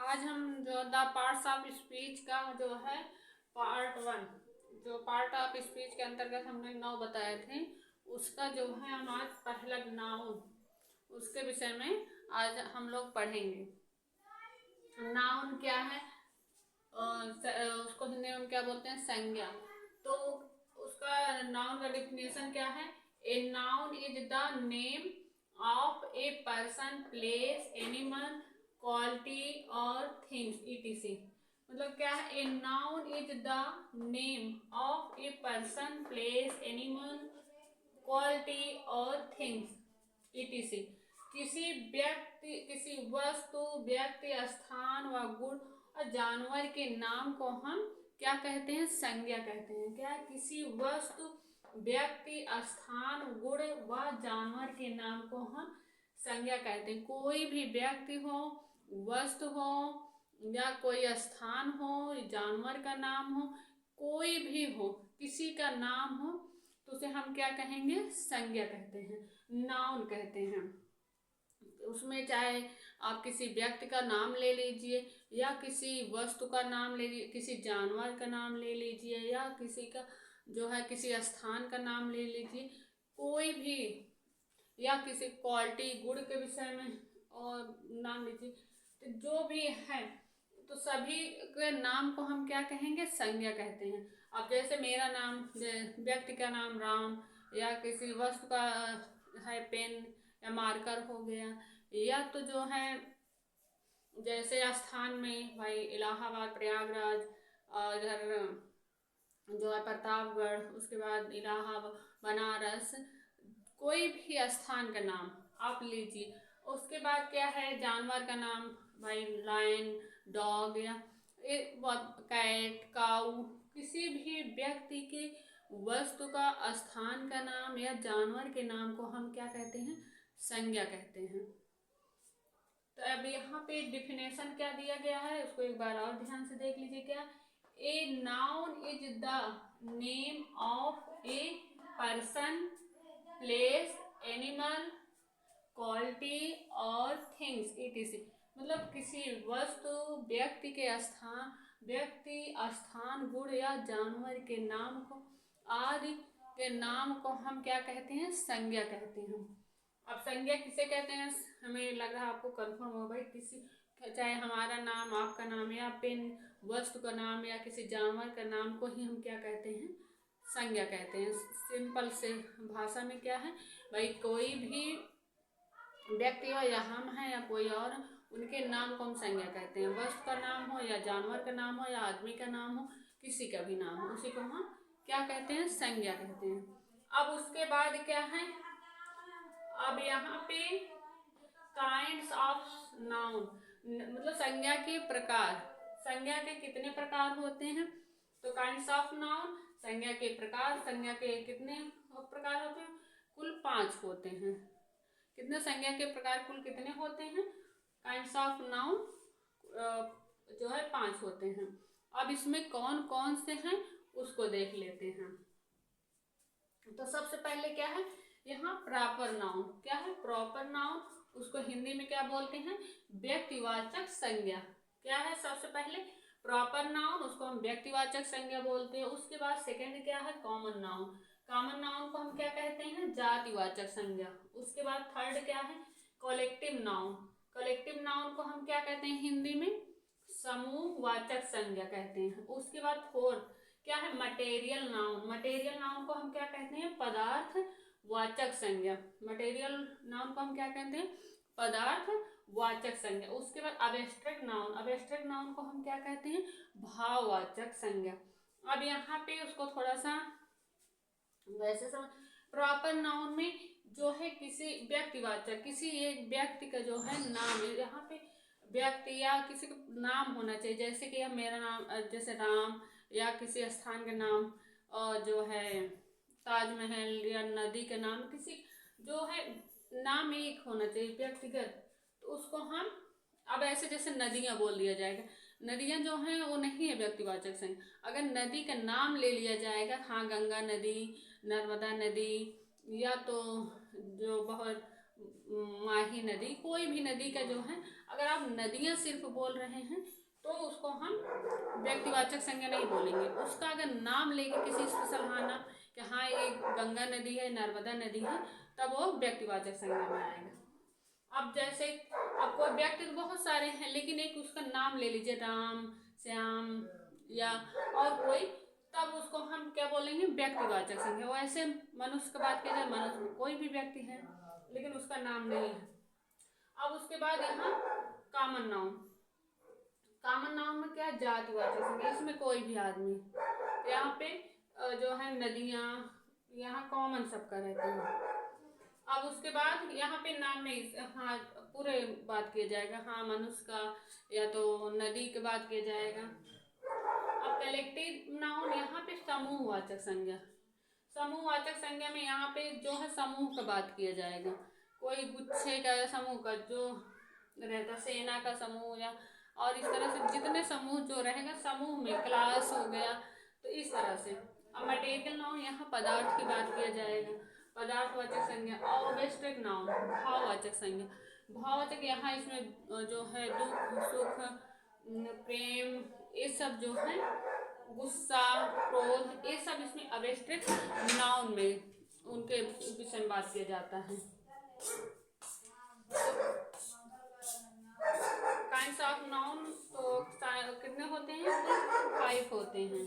आज हम जो द पार्ट्स ऑफ स्पीच का जो है पार्ट 1, जो पार्ट ऑफ स्पीच के अंतर्गत हमने 9 बताए थे, उसका जो है हम आज पहला नाउन, उसके विषय में आज हम लोग पढ़ेंगे। नाउन क्या है, उसको हिंदी में क्या बोलते हैं, संज्ञा। तो उसका नाउन का डिफिनेशन क्या है? A noun is the name of a person, place, animal, quality और थिंग्स etc। मतलब क्या है? A noun is the name of a person, place, animal, quality और थिंग्स etc। किसी व्यक्ति, किसी वस्तु, व्यक्ति, स्थान व गुण और जानवर के नाम को हम क्या कहते हैं? संज्ञा कहते हैं। क्या? किसी वस्तु, व्यक्ति, स्थान, गुण व जानवर के नाम को हम संज्ञा कहते हैं। कोई भी व्यक्ति हो, वस्तु हो या कोई स्थान हो, जानवर का नाम हो, कोई भी हो, किसी का नाम हो तो उसे हम क्या कहेंगे? संज्ञा कहते हैं, नाउन कहते हैं। उसमें चाहे आप किसी व्यक्ति का नाम ले लीजिए या किसी वस्तु का नाम ले लीजिए, किसी जानवर का नाम ले लीजिए या किसी का जो है किसी स्थान का नाम ले लीजिए, कोई भी, या किसी क्वालिटी, गुण के विषय में और नाम लीजिए, तो जो भी है तो सभी के नाम को हम क्या कहेंगे? संज्ञा कहते हैं। अब जैसे मेरा नाम, व्यक्ति का नाम राम, या किसी वस्तु का है पेन या मार्कर हो गया, या तो जो है जैसे स्थान में भाई इलाहाबाद, प्रयागराज, और इधर जो है प्रतापगढ़, उसके बाद इलाहाबाद, बनारस, कोई भी स्थान का नाम आप लीजिए। उसके बाद क्या है? जानवर का नाम, भाई लायन, डॉग या कैट, काऊ, किसी भी व्यक्ति के, वस्तु का, स्थान का नाम या जानवर के नाम को हम क्या कहते हैं? संज्ञा कहते हैं। तो अब यहाँ पे डिफिनेशन क्या दिया गया है उसको एक बार और ध्यान से देख लीजिए। क्या? A noun is the name of a person, place, animal, quality और थिंग्स etc। मतलब किसी वस्तु, व्यक्ति के स्थान, गुण या जानवर के नाम को, आदि के नाम को हम क्या कहते हैं? संज्ञा कहते हैं। अब संज्ञा किसे कहते हैं? हमें लग रहा है आपको कंफर्म हो भाई, किसी, चाहे हमारा नाम, आपका नाम, या पेन, वस्तु का नाम या किसी जानवर का नाम को ही हम क्या कहते हैं? संज्ञा कहते हैं। सिंपल से भाषा में क्या है भाई, कोई भी व्यक्ति हो या हम हैं या कोई और, उनके नाम को हम संज्ञा कहते हैं। वस्तु का नाम हो या जानवर का नाम हो या आदमी का नाम हो, किसी का भी नाम हो, उसी को हम क्या कहते हैं? संज्ञा कहते हैं। अब उसके बाद क्या है? अब यहाँ पे काइंड्स ऑफ नाउन, मतलब संज्ञा के प्रकार। संज्ञा के कितने प्रकार होते हैं? तो काइंड्स ऑफ नाउन, संज्ञा के प्रकार। संज्ञा के कितने प्रकार होते हैं? कुल 5 होते हैं। कितने संज्ञा के प्रकार कुल कितने होते हैं? काइंड्स ऑफ नाउन जो है 5 होते हैं। अब इसमें कौन कौन से हैं उसको देख लेते हैं। तो सबसे पहले क्या है यहाँ? Proper noun. क्या है? प्रॉपर नाउन, उसको हिंदी में क्या बोलते हैं? व्यक्तिवाचक संज्ञा। क्या है? सबसे पहले प्रॉपर नाउन, उसको हम व्यक्तिवाचक संज्ञा बोलते हैं। उसके बाद सेकंड क्या है? Common noun. कॉमन नाउन को हम क्या कहते हैं? जातिवाचक संज्ञा। उसके बाद थर्ड क्या है? Collective noun. कलेक्टिव नाउन को हम क्या कहते हैं हिंदी में? समूहवाचक संज्ञा कहते हैं। उसके बाद फोर्थ क्या है? Material noun. मटेरियल नाउन को हम क्या कहते हैं? पदार्थ वाचक संज्ञा। मटेरियल नाउन को हम क्या कहते हैं? पदार्थ वाचक संज्ञा। उसके बाद अबस्ट्रैक्ट नाउन। अबस्ट्रैक्ट नाउन को हम क्या कहते हैं? भाववाचक संज्ञा। अब यहाँ पे उसको थोड़ा सा वैसे समझ। प्रॉपर नाउन में जो है किसी व्यक्तिवाचक, किसी एक व्यक्ति का जो है नाम, यहाँ पे व्यक्ति या किसी का नाम होना चाहिए। जैसे कि अब मेरा नाम, जैसे राम, या किसी स्थान का नाम, और जो है ताजमहल, या नदी का नाम, किसी जो है नाम एक होना चाहिए व्यक्तिगत। तो उसको हम, अब ऐसे जैसे नदियाँ बोल दिया जाएगा, नदियाँ जो हैं वो नहीं है व्यक्तिवाचक संज्ञा। अगर नदी का नाम ले लिया जाएगा, हाँ गंगा नदी, नर्मदा नदी, या तो जो बहुत माही नदी, कोई भी नदी का जो है, अगर आप नदियाँ सिर्फ बोल रहे हैं तो उसको हम व्यक्तिवाचक संज्ञा नहीं बोलेंगे। उसका अगर नाम लेके किसी स्पेशल नाम कि हाँ ये गंगा नदी है, नर्मदा नदी है, तब वो व्यक्तिवाचक संज्ञा में आएगा। अब जैसे अब कोई व्यक्ति तो बहुत सारे हैं, लेकिन एक उसका नाम ले लीजिए, राम, श्याम या और कोई, तब उसको हम क्या बोलेंगे, व्यक्तिवाचक संज्ञा। वैसे मनुष्य की बात की जाए, मनुष्य कोई भी व्यक्ति है लेकिन उसका नाम नहीं है। अब उसके बाद यहाँ कॉमन नाउन, कॉमन नाउन में क्या, जातिवाचक संज्ञा, इसमें कोई भी आदमी, यहाँ पे जो है नदियाँ यहाँ कॉमन सबका रहता है। अब उसके बाद यहाँ पे नाम नहीं, हाँ पूरे बात किया जाएगा, हाँ मनुष्य का या तो नदी की बात किया जाएगा। अब कलेक्टिव नाउन, यहाँ पे समूहवाचक संज्ञा, समूहवाचक संज्ञा में यहाँ पे जो है समूह का बात किया जाएगा, कोई गुच्छे का समूह का जो रहता, सेना का समूह या और इस तरह से जितने समूह जो रहेगा समूह में, क्लास हो गया, तो इस तरह से। अब मटेरियल नाउन, यहाँ पदार्थ की बात किया जाएगा, पदार्थवाचक संज्ञा। और ऑब्जेक्ट नाउन, भाववाचक संज्ञा, भाववाचक यहाँ इसमें जो है दुख, सुख, प्रेम, ये सब जो है, गुस्सा, क्रोध, ये सब इसमें अब्स्ट्रैक्ट नाउन में उनके विषय में बात किया जाता है। काइंड्स ऑफ नाउन तो कितने होते हैं, 5 होते हैं।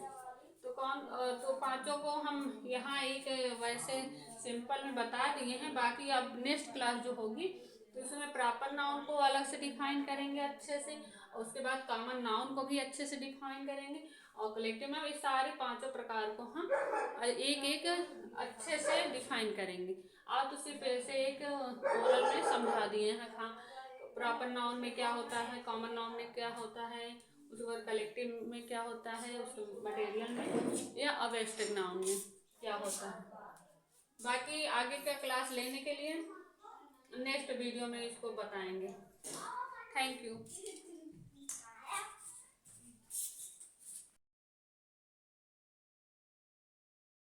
तो पांचों को हम यहाँ एक वैसे सिंपल में बता दिए हैं। बाकी अब नेक्स्ट क्लास जो होगी तो उसमें प्रॉपर नाउन को अलग से डिफाइन करेंगे अच्छे से, और उसके बाद कॉमन नाउन को भी अच्छे से डिफाइन करेंगे, और कलेक्टिव में इस सारे पांचों प्रकार को हम एक एक अच्छे से डिफाइन करेंगे। आप तो सिर्फ ऐसे एक ओरल में समझा दिए हैं, हाँ प्रॉपर नाउन में क्या होता है, कॉमन नाउन में क्या होता है, उसके बाद कलेक्टिव में क्या होता है, उसके मटेरियल में या अब्स्ट्रैक्ट नाउन में क्या होता है। बाकी आगे का क्लास लेने के लिए नेक्स्ट वीडियो में इसको बताएंगे। Thank you.